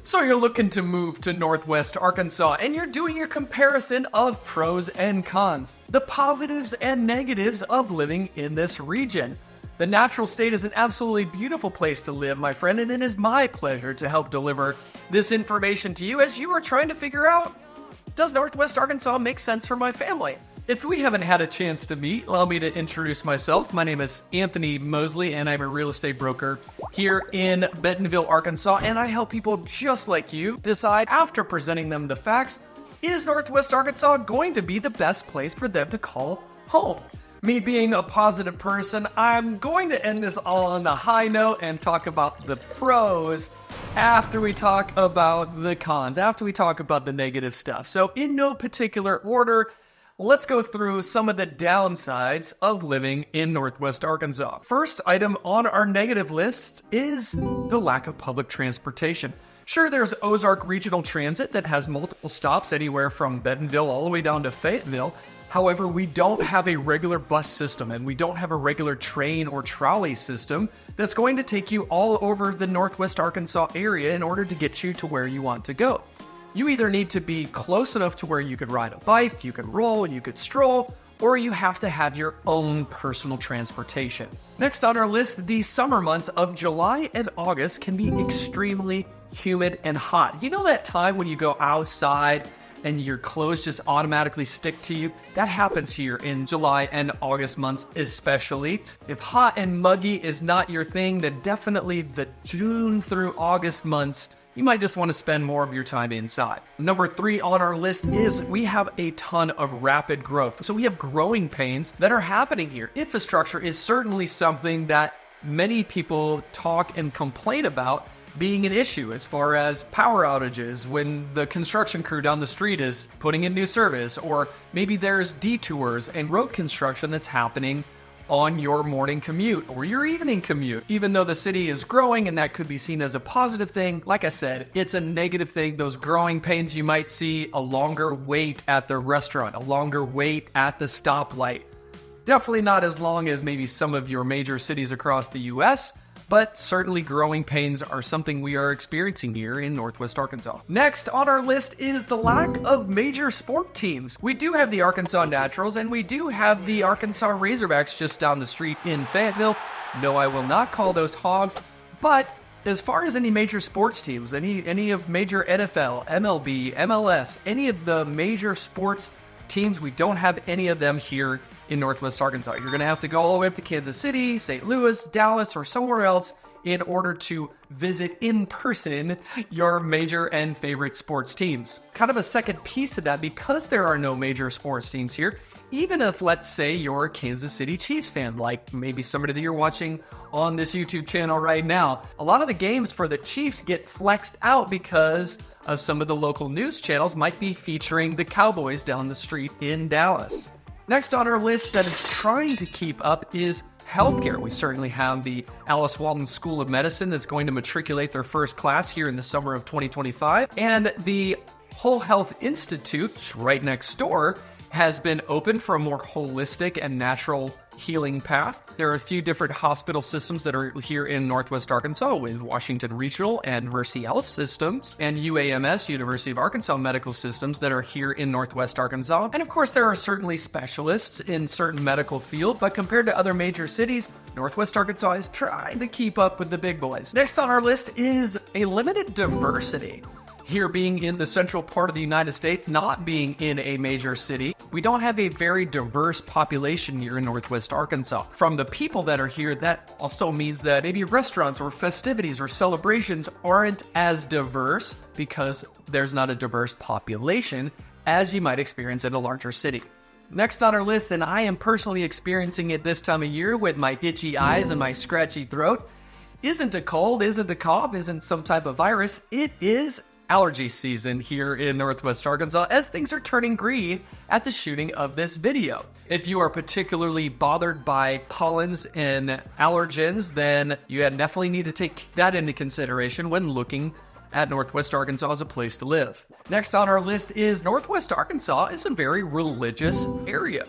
So you're looking to move to Northwest Arkansas and you're doing your comparison of pros and cons, the positives and negatives of living in this region. The natural state is an absolutely beautiful place to live, my friend, and it is my pleasure to help deliver this information to you as you are trying to figure out, does Northwest Arkansas make sense for my family? If we haven't had a chance to meet, allow me to introduce myself. My name is Anthony Mosley, and I'm a real estate broker here in Bentonville, Arkansas, and I help people just like you decide, after presenting them the facts, is Northwest Arkansas going to be the best place for them to call home? Me being a positive person, I'm going to end this all on a high note and talk about the pros after we talk about the cons, after we talk about the negative stuff. So in no particular order, let's go through some of the downsides of living in Northwest Arkansas. First item on our negative list is the lack of public transportation. Sure, there's Ozark Regional Transit that has multiple stops anywhere from Bentonville all the way down to Fayetteville. However, we don't have a regular bus system and we don't have a regular train or trolley system that's going to take you all over the Northwest Arkansas area in order to get you to where you want to go. You either need to be close enough to where you could ride a bike, you could roll, you could stroll, or you have to have your own personal transportation. Next on our list, the summer months of July and August can be extremely humid and hot. You know that time when you go outside and your clothes just automatically stick to you? That happens here in July and August months especially. If hot and muggy is not your thing, then definitely the June through August months, you might just want to spend more of your time inside. Number 3 on our list is we have a ton of rapid growth. So we have growing pains that are happening here. Infrastructure is certainly something that many people talk and complain about being an issue as far as power outages when the construction crew down the street is putting in new service, or maybe there's detours and road construction that's happening on your morning commute or your evening commute. Even though the city is growing and that could be seen as a positive thing, like I said, it's a negative thing. Those growing pains, you might see a longer wait at the restaurant, a longer wait at the stoplight. Definitely not as long as maybe some of your major cities across the US, but certainly growing pains are something we are experiencing here in Northwest Arkansas. Next on our list is the lack of major sport teams. We do have the Arkansas Naturals and we do have the Arkansas Razorbacks just down the street in Fayetteville. No, I will not call those Hogs, but as far as any major sports teams, any of major NFL, MLB, MLS, any of the major sports teams, we don't have any of them here in Northwest Arkansas. You're going to have to go all the way up to Kansas City, St. Louis, Dallas, or somewhere else in order to visit in person your major and favorite sports teams. Kind of a second piece to that, because there are no major sports teams here, even if, let's say, you're a Kansas City Chiefs fan, like maybe somebody that you're watching on this YouTube channel right now, a lot of the games for the Chiefs get flexed out because of some of the local news channels might be featuring the Cowboys down the street in Dallas. Next on our list that is trying to keep up is healthcare. We certainly have the Alice Walton School of Medicine that's going to matriculate their first class here in the summer of 2025. And the Whole Health Institute right next door has been open for a more holistic and natural healing path. There are a few different hospital systems that are here in Northwest Arkansas with Washington Regional and Mercy Health Systems and UAMS, University of Arkansas Medical Systems, that are here in Northwest Arkansas. And of course, there are certainly specialists in certain medical fields, but compared to other major cities, Northwest Arkansas is trying to keep up with the big boys. Next on our list is a limited diversity. Here being in the central part of the United States, not being in a major city, we don't have a very diverse population here in Northwest Arkansas. From the people that are here, that also means that maybe restaurants or festivities or celebrations aren't as diverse because there's not a diverse population as you might experience in a larger city. Next on our list, and I am personally experiencing it this time of year with my itchy eyes and my scratchy throat, isn't a cold, isn't a cough, isn't some type of virus. It is allergy season here in Northwest Arkansas as things are turning green at the shooting of this video. If you are particularly bothered by pollens and allergens, then you definitely need to take that into consideration when looking at Northwest Arkansas as a place to live. Next on our list is Northwest Arkansas is a very religious area.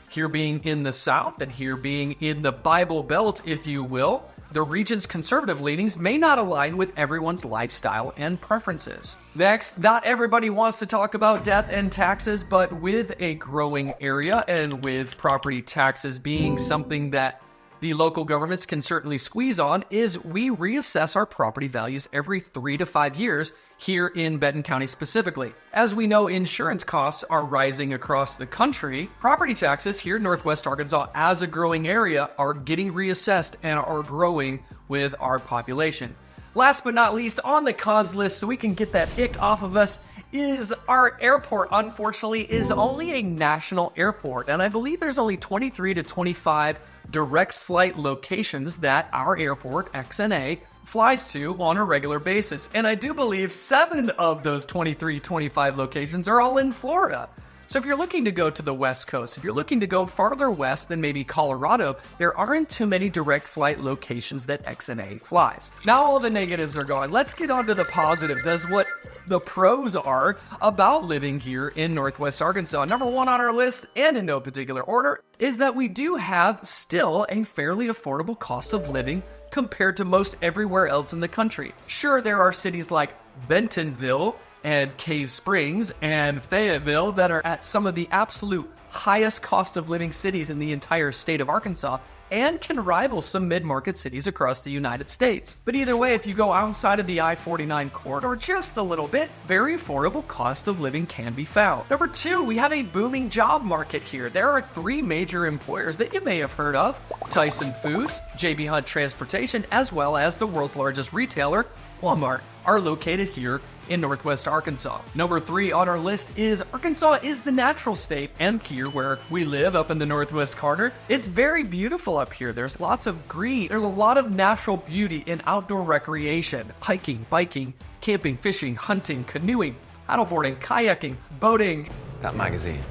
Here being in the South and here being in the Bible Belt, if you will, the region's conservative leanings may not align with everyone's lifestyle and preferences. Next, not everybody wants to talk about death and taxes, but with a growing area and with property taxes being something that the local governments can certainly squeeze on, is we reassess our property values every 3 to 5 years here in Benton County specifically. As we know, insurance costs are rising across the country. Property taxes here in Northwest Arkansas, as a growing area, are getting reassessed and are growing with our population. Last but not least, on the cons list, so we can get that ick off of us, is our airport, unfortunately, is only a national airport. And I believe there's only 23 to 25 direct flight locations that our airport, XNA, flies to on a regular basis. And I do believe 7 of those 25 locations are all in Florida. So if you're looking to go to the West Coast, if you're looking to go farther west than maybe Colorado, there aren't too many direct flight locations that XNA flies. Now all the negatives are gone. Let's get on to the positives as what the pros are about living here in Northwest Arkansas. Number 1 on our list, and in no particular order, is that we do have still a fairly affordable cost of living compared to most everywhere else in the country. Sure, there are cities like Bentonville and Cave Springs and Fayetteville that are at some of the absolute highest cost of living cities in the entire state of Arkansas and can rival some mid-market cities across the United States. But either way, if you go outside of the I-49 corridor just a little bit, very affordable cost of living can be found. Number 2, we have a booming job market here. There are 3 major employers that you may have heard of: Tyson Foods, J.B. Hunt Transportation, as well as the world's largest retailer, Walmart, are located here in Northwest Arkansas. Number 3 on our list is Arkansas is the natural state, and here where we live up in the northwest corner, it's very beautiful up here. There's lots of green. There's a lot of natural beauty in outdoor recreation: hiking, biking, camping, fishing, hunting, canoeing, paddleboarding, kayaking, boating. That magazine.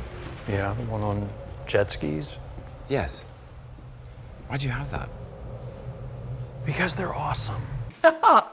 Yeah, the one on jet skis. Yes. Why'd you have that? Because they're awesome.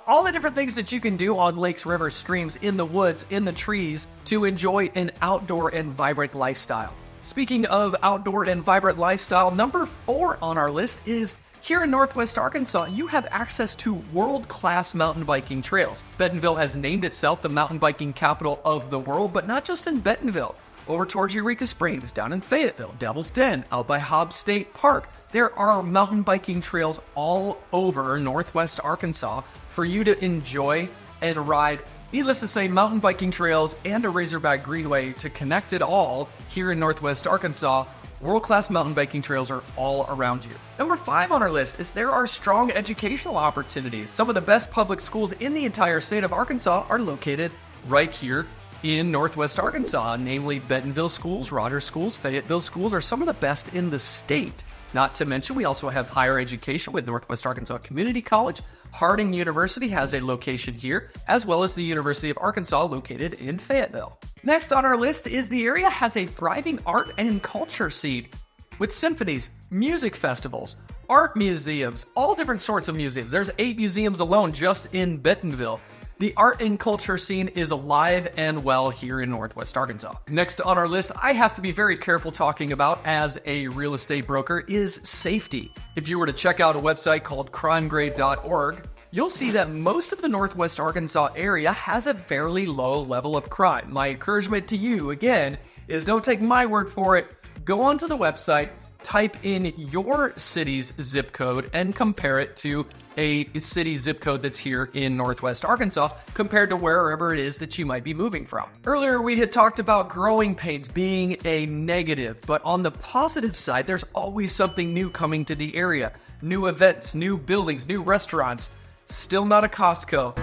All the different things that you can do on lakes, rivers, streams, in the woods, in the trees to enjoy an outdoor and vibrant lifestyle. Speaking of outdoor and vibrant lifestyle, number 4 on our list is here in Northwest Arkansas, you have access to world-class mountain biking trails. Bentonville has named itself the mountain biking capital of the world, but not just in Bentonville. Over towards Eureka Springs, down in Fayetteville, Devil's Den, out by Hobbs State Park, there are mountain biking trails all over Northwest Arkansas for you to enjoy and ride. Needless to say, mountain biking trails and a Razorback Greenway to connect it all here in Northwest Arkansas. World-class mountain biking trails are all around you. Number 5 on our list is there are strong educational opportunities. Some of the best public schools in the entire state of Arkansas are located right here in Northwest Arkansas, namely Bentonville schools, Rogers schools, Fayetteville schools are some of the best in the state. Not to mention, we also have higher education with Northwest Arkansas Community College. Harding University has a location here, as well as the University of Arkansas located in Fayetteville. Next on our list is the area has a thriving art and culture scene with symphonies, music festivals, art museums, all different sorts of museums. There's 8 museums alone just in Bentonville. The art and culture scene is alive and well here in Northwest Arkansas. Next on our list, I have to be very careful talking about as a real estate broker, is safety. If you were to check out a website called crimegrade.org, you'll see that most of the Northwest Arkansas area has a fairly low level of crime. My encouragement to you, again, is don't take my word for it. Go onto the website, type in your city's zip code and compare it to a city zip code that's here in Northwest Arkansas compared to wherever it is that you might be moving from. Earlier, we had talked about growing pains being a negative, but on the positive side, there's always something new coming to the area. New events, new buildings, new restaurants. Still not a Costco.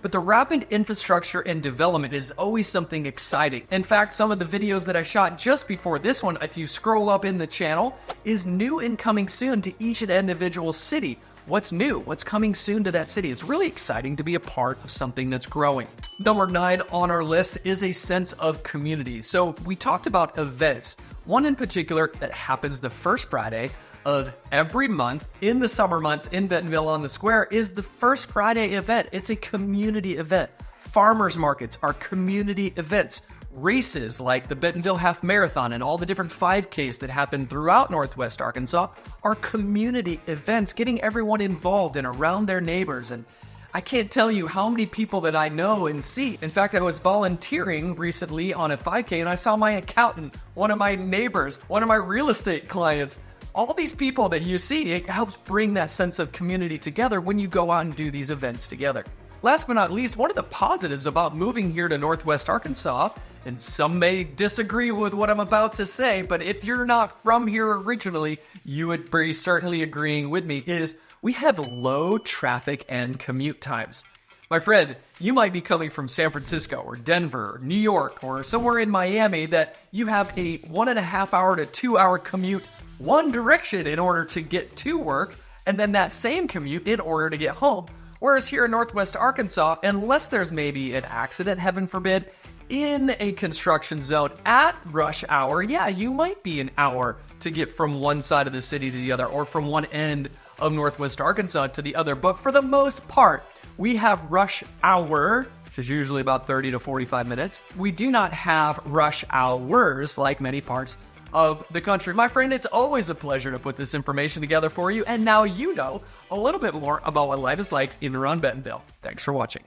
But the rapid infrastructure and development is always something exciting. In fact, some of the videos that I shot just before this one, if you scroll up in the channel, is new and coming soon to each and individual city. What's new? What's coming soon to that city? It's really exciting to be a part of something that's growing. Number 9 on our list is a sense of community. So we talked about events. One in particular that happens the first Friday of every month in the summer months in Bentonville on the Square is the First Friday event. It's a community event. Farmers markets are community events. Races like the Bentonville Half Marathon and all the different 5Ks that happen throughout Northwest Arkansas are community events, getting everyone involved and around their neighbors. And I can't tell you how many people that I know and see. In fact, I was volunteering recently on a 5K and I saw my accountant, one of my neighbors, one of my real estate clients. All these people that you see, it helps bring that sense of community together when you go out and do these events together. Last but not least, one of the positives about moving here to Northwest Arkansas, and some may disagree with what I'm about to say, but if you're not from here originally, you would be certainly agreeing with me, is we have low traffic and commute times. My friend, you might be coming from San Francisco or Denver or New York or somewhere in Miami that you have a 1.5 hour to 2 hour commute one direction in order to get to work, and then that same commute in order to get home. Whereas here in Northwest Arkansas, unless there's maybe an accident, heaven forbid, in a construction zone at rush hour, yeah, you might be an hour to get from one side of the city to the other, or from one end of Northwest Arkansas to the other. But for the most part, we have rush hour, which is usually about 30 to 45 minutes. We do not have rush hours like many parts of the country. My friend, it's always a pleasure to put this information together for you, and now you know a little bit more about what life is like in and around Bentonville. Thanks for watching.